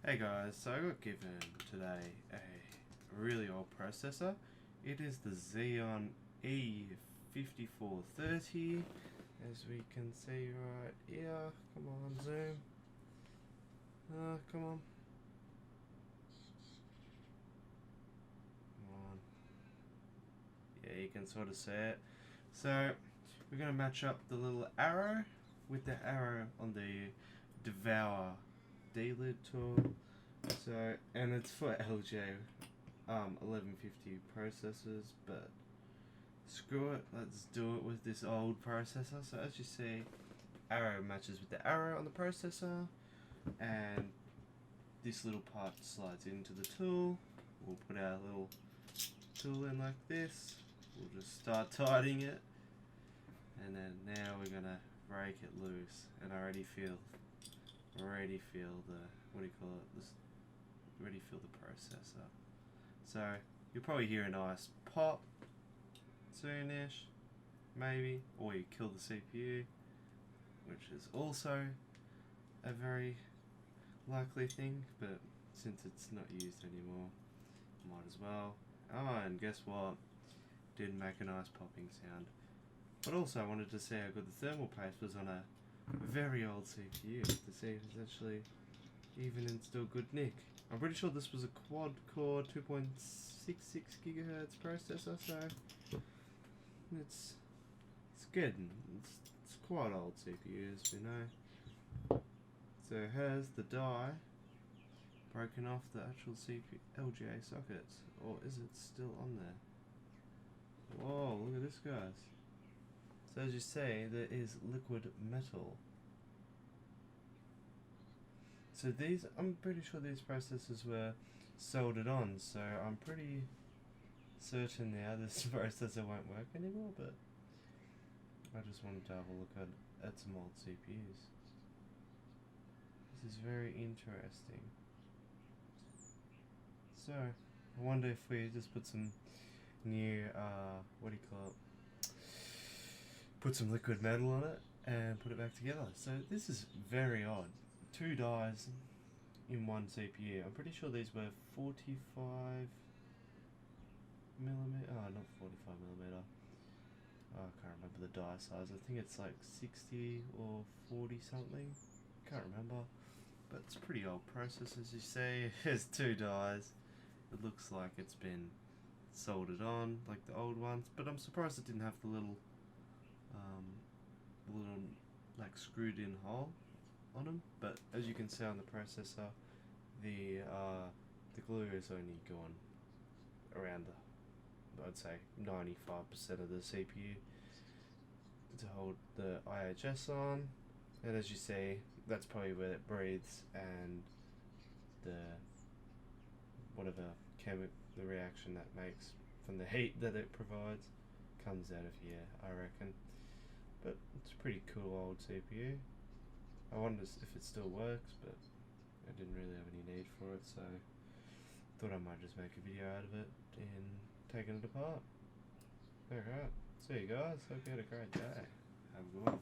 Hey guys, so I got given today a really old processor. It is the Xeon e5430, as we can see right here. Come on, zoom. Come on. Come on. Yeah, you can sort of see it. So, we're going to match up the little arrow with the arrow on the Devour Delidded tool. So, and it's for LJ 1150 processors, but screw it, let's do it with this old processor. So as you see, arrow matches with the arrow on the processor, and this little part slides into the tool. We'll put our little tool in like this. We'll just start tightening it, and then now we're gonna break it loose. And I already feel the, what do you call it, this, already feel the processor. So you'll probably hear a nice pop soonish, maybe, or you kill the CPU, which is also a very likely thing, but since it's not used anymore, might as well. Oh, and guess what? Did make a nice popping sound. But also I wanted to say how good the thermal paste was on a very old CPU, to see if it's actually even in still good nick. I'm pretty sure this was a quad-core 2.66 gigahertz processor, so it's good. It's quite old CPU, as we know. So it has the die broken off the actual CPU LGA sockets, or is it still on there? Whoa, look at this, guys. So as you see, there is liquid metal. So these, I'm pretty sure these processors were soldered on, so I'm pretty certain now this processor won't work anymore, but I just wanted to have a look at some old CPUs. This is very interesting. So, I wonder if we just put some new, what do you call it? Put some liquid metal on it and put it back together. So this is very odd. 2 dies in one CPU. I'm pretty sure these were 45 millimeter. Oh, not 45 millimeter. Oh, I can't remember the die size. I think it's like 60 or 40 something. Can't remember. But it's a pretty old process, as you see. There's 2 dies. It looks like it's been soldered on like the old ones, but I'm surprised it didn't have the little like screwed in hole on them. But as you can see on the processor, the glue is only gone around the, I'd say 95% of the CPU to hold the IHS on, and as you see, that's probably where it breathes, and the the reaction that makes from the heat that it provides comes out of here, I reckon. But it's a pretty cool old CPU. I wonder if it still works, but I didn't really have any need for it, so thought I might just make a video out of it and taking it apart. Alright, see you guys, hope you had a great day. Have a good one.